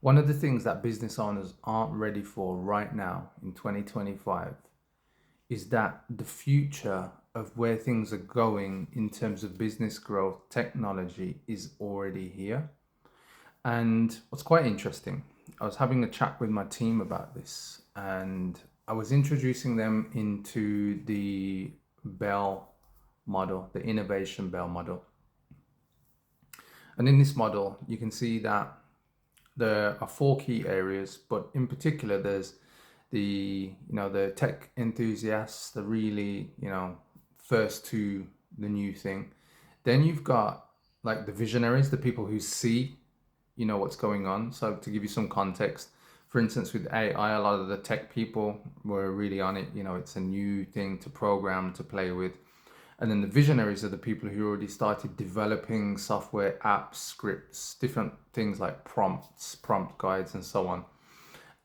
One of the things that business owners aren't ready for right now in 2025 is that the future of where things are going in terms of business growth, technology is already here. And what's quite interesting, I was having a chat with my team about this and I was introducing them into the Bell model, the innovation Bell model. And in this model, you can see that there are four key areas, but in particular, there's the tech enthusiasts, the really first to the new thing. Then you've got like the visionaries, the people who see what's going on. So to give you some context, for instance, with AI, a lot of the tech people were really on it. It's a new thing to program, to play with. And then the visionaries are the people who already started developing software, apps, scripts, different things like prompts, prompt guides, and so on.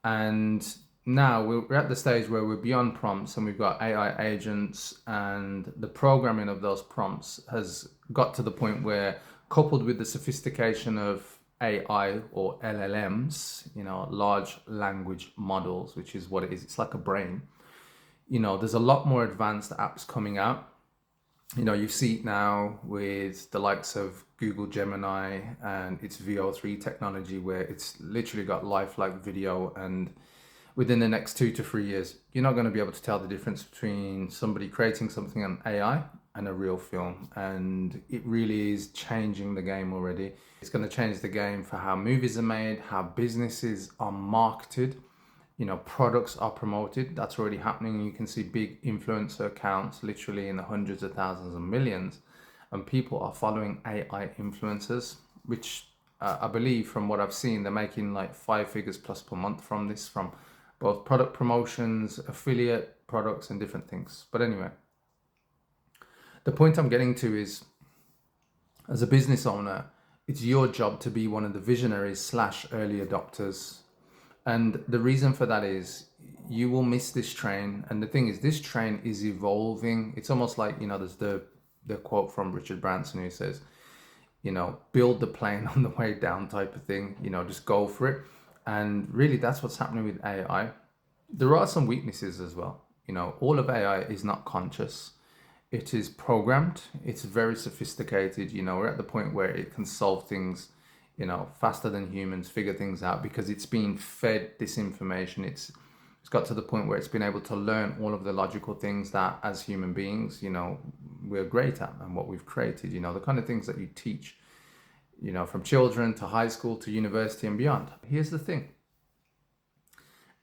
And now we're at the stage where we're beyond prompts and we've got AI agents, and the programming of those prompts has got to the point where, coupled with the sophistication of AI or LLMs, large language models, which is what it is, it's like a brain. There's a lot more advanced apps coming out. You see it now with the likes of Google Gemini and its VO3 technology, where it's literally got lifelike video. And within the next 2 to 3 years, you're not going to be able to tell the difference between somebody creating something on AI and a real film. And it really is changing the game already. It's going to change the game for how movies are made, how businesses are marketed, products are promoted. That's already happening. You can see big influencer accounts literally in the hundreds of thousands and millions, and people are following AI influencers, which I believe from what I've seen, they're making like 5 figures plus per month from this, from both product promotions, affiliate products, and different things. But anyway, the point I'm getting to is, as a business owner, it's your job to be one of the visionaries slash early adopters. And the reason for that is you will miss this train. And the thing is, this train is evolving. It's almost like, there's the quote from Richard Branson who says, build the plane on the way down type of thing, just go for it. And really, that's what's happening with AI. There are some weaknesses as well. All of AI is not conscious. It is programmed. It's very sophisticated. We're at the point where it can solve things faster than humans, figure things out, because it's being fed this information. It's got to the point where it's been able to learn all of the logical things that as human beings, we're great at, and what we've created, the kind of things that you teach, from children to high school to university and beyond. Here's the thing.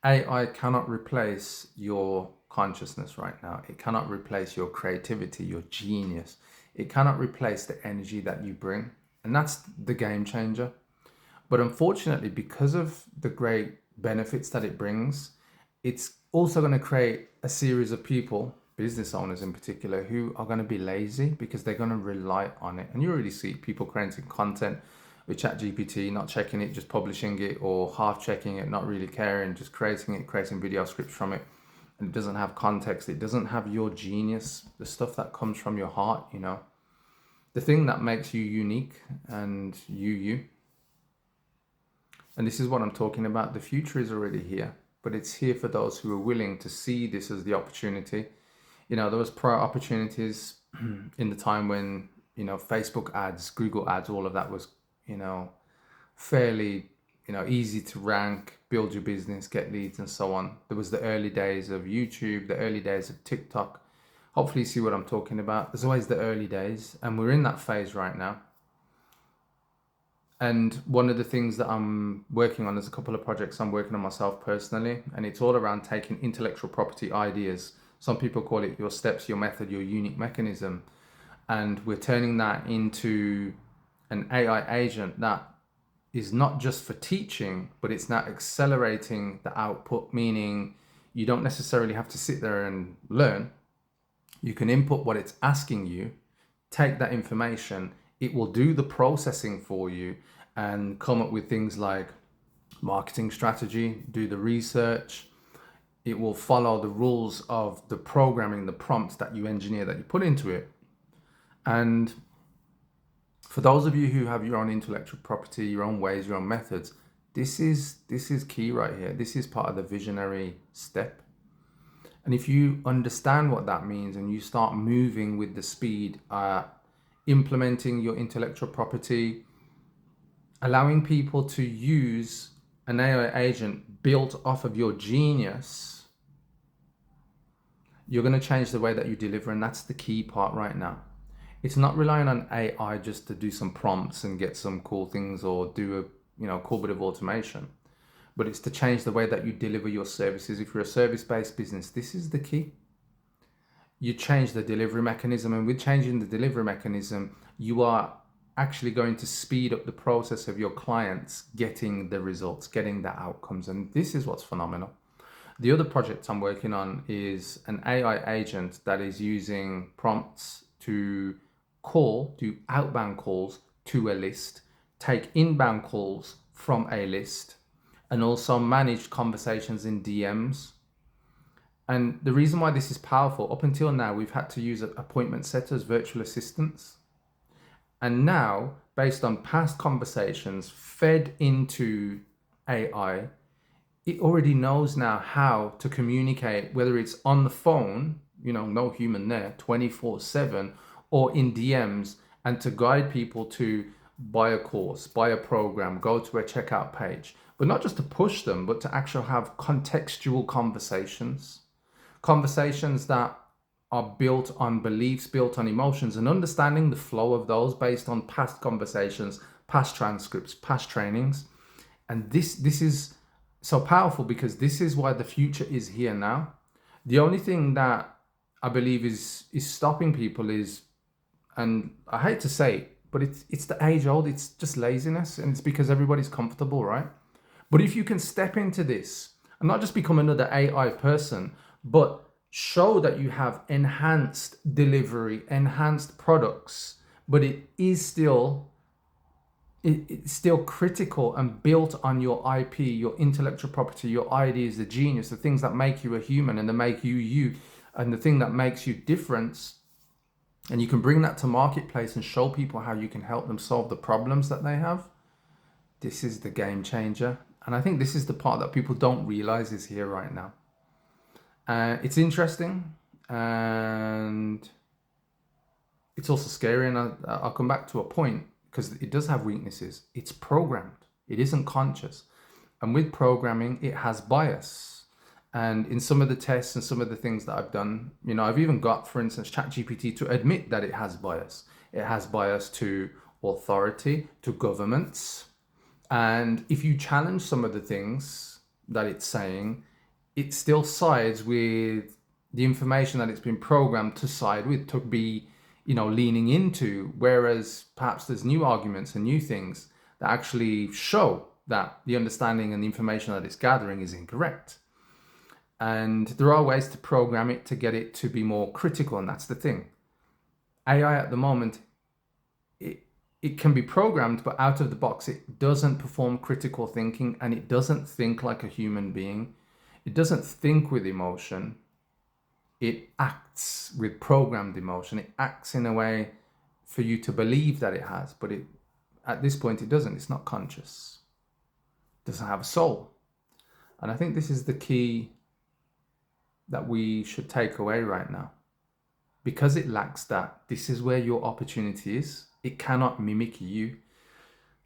AI cannot replace your consciousness right now. It cannot replace your creativity, your genius. It cannot replace the energy that you bring. And that's the game changer. But unfortunately, because of the great benefits that it brings, it's also going to create a series of people, business owners in particular, who are going to be lazy because they're going to rely on it. And you already see people creating content with ChatGPT, not checking it, just publishing it, or half checking it, not really caring, just creating it, creating video scripts from it. And it doesn't have context. It doesn't have your genius, the stuff that comes from your heart, the thing that makes you unique and you. And this is what I'm talking about. The future is already here, but it's here for those who are willing to see this as the opportunity. There was prior opportunities in the time when, Facebook ads, Google ads, all of that was, fairly, easy to rank, build your business, get leads, and so on. There was the early days of YouTube, the early days of TikTok. Hopefully you see what I'm talking about. There's always the early days, and we're in that phase right now. And one of the things that I'm working on, there's a couple of projects I'm working on myself personally, and it's all around taking intellectual property ideas. Some people call it your steps, your method, your unique mechanism. And we're turning that into an AI agent that is not just for teaching, but it's now accelerating the output, meaning you don't necessarily have to sit there and learn. You can input what it's asking you, take that information, it will do the processing for you and come up with things like marketing strategy, do the research. It will follow the rules of the programming, the prompts that you engineer, that you put into it. And for those of you who have your own intellectual property, your own ways, your own methods, This is key right here. This is part of the visionary step. And if you understand what that means and you start moving with the speed, implementing your intellectual property, allowing people to use an AI agent built off of your genius, you're going to change the way that you deliver. And that's the key part right now. It's not relying on AI just to do some prompts and get some cool things or do a cool bit of automation, but it's to change the way that you deliver your services. If you're a service-based business, this is the key. You change the delivery mechanism, and with changing the delivery mechanism, you are actually going to speed up the process of your clients getting the results, getting the outcomes. And this is what's phenomenal. The other project I'm working on is an AI agent that is using prompts to do outbound calls to a list, take inbound calls from a list, and also manage conversations in DMs. And the reason why this is powerful, up until now, we've had to use appointment setters, virtual assistants. And now, based on past conversations fed into AI, it already knows now how to communicate, whether it's on the phone, no human there, 24/7, or in DMs, and to guide people to buy a course, buy a program, go to a checkout page, but not just to push them, but to actually have contextual conversations that are built on beliefs, built on emotions, and understanding the flow of those based on past conversations, past transcripts, past trainings. And this is so powerful because this is why the future is here now. The only thing that I believe is stopping people is, and I hate to say it, but it's the age old, it's just laziness, and it's because everybody's comfortable, right? But if you can step into this and not just become another AI person, but show that you have enhanced delivery, enhanced products, but it's still critical and built on your IP, your intellectual property, your ideas, the genius, the things that make you a human and that make you you, and the thing that makes you different. And you can bring that to marketplace and show people how you can help them solve the problems that they have. This is the game changer. And I think this is the part that people don't realize is here right now. It's interesting and it's also scary. And I'll come back to a point because it does have weaknesses. It's programmed. It isn't conscious. And with programming, it has bias. And in some of the tests and some of the things that I've done, I've even got, for instance, ChatGPT to admit that it has bias. It has bias to authority, to governments. And if you challenge some of the things that it's saying, it still sides with the information that it's been programmed to side with, to be, leaning into. Whereas perhaps there's new arguments and new things that actually show that the understanding and the information that it's gathering is incorrect. And there are ways to program it to get it to be more critical, and that's the thing. AI at the moment, it can be programmed, but out of the box, it doesn't perform critical thinking, and it doesn't think like a human being. It doesn't think with emotion. It acts with programmed emotion. It acts in a way for you to believe that it has, but at this point, it doesn't. It's not conscious. It doesn't have a soul. And I think this is the key that we should take away right now. Because it lacks that, this is where your opportunity is. It cannot mimic you.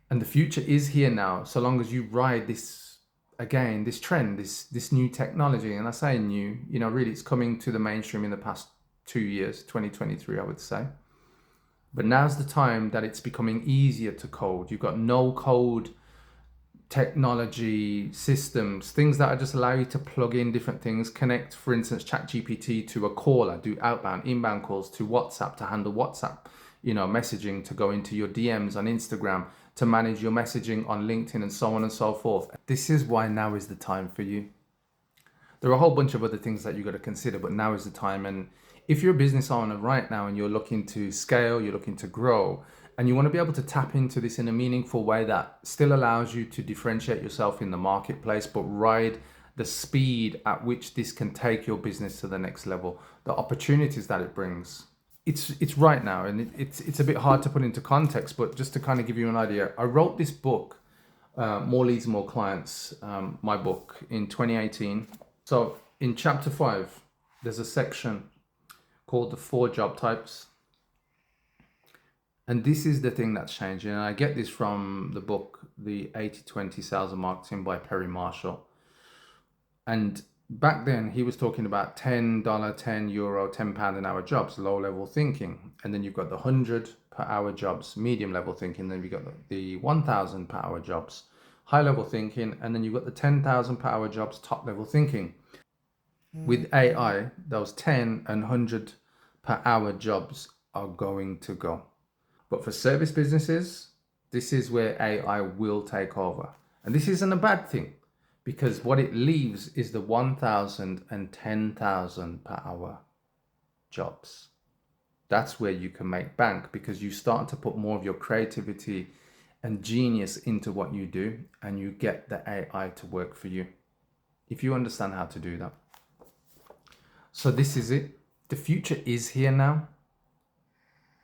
And the future is here now, so long as you ride this, again, this trend, this new technology. And I say new, really it's coming to the mainstream in the past 2 years, 2023, I would say. But now's the time that it's becoming easier to code. You've got no code technology systems, things that just allow you to plug in different things, connect, for instance, ChatGPT to a caller, do outbound, inbound calls to WhatsApp to handle WhatsApp, messaging, to go into your DMs on Instagram, to manage your messaging on LinkedIn, and so on and so forth. This is why now is the time for you. There are a whole bunch of other things that you got to consider, but now is the time. And if you're a business owner right now and you're looking to scale, you're looking to grow, and you want to be able to tap into this in a meaningful way that still allows you to differentiate yourself in the marketplace, but ride the speed at which this can take your business to the next level, the opportunities that it brings. It's right now, and it's a bit hard to put into context, but just to kind of give you an idea, I wrote this book More Leads, More Clients, my book in 2018. So in chapter 5, there's a section called the 4 job types. And this is the thing that's changing. And I get this from the book, The 80-20 Sales and Marketing by Perry Marshall. And back then he was talking about $10, €10, £10 an hour jobs, low level thinking. And then you've got the 100 per hour jobs, medium level thinking. Then you've got the 1,000 per hour jobs, high level thinking. And then you've got the 10,000 per hour jobs, top level thinking. With AI, those 10 and 100 per hour jobs are going to go. But for service businesses, this is where AI will take over. And this isn't a bad thing, because what it leaves is the 1,000 and 10,000 per hour jobs. That's where you can make bank, because you start to put more of your creativity and genius into what you do, and you get the AI to work for you, if you understand how to do that. So this is it. The future is here now,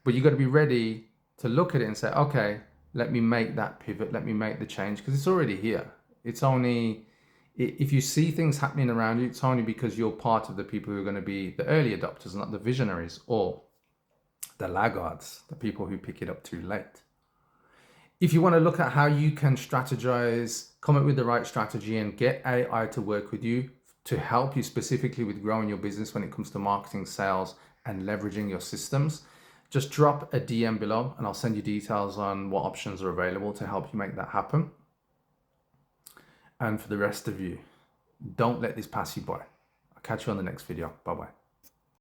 but you got to be ready to look at it and say, okay, let me make that pivot, let me make the change, because it's already here. It's only, if you see things happening around you, it's only because you're part of the people who are going to be the early adopters, not the visionaries or the laggards, the people who pick it up too late. If you want to look at how you can strategize, come up with the right strategy and get AI to work with you to help you specifically with growing your business when it comes to marketing, sales, and leveraging your systems, just drop a DM below and I'll send you details on what options are available to help you make that happen. And for the rest of you, don't let this pass you by. I'll catch you on the next video. Bye-bye.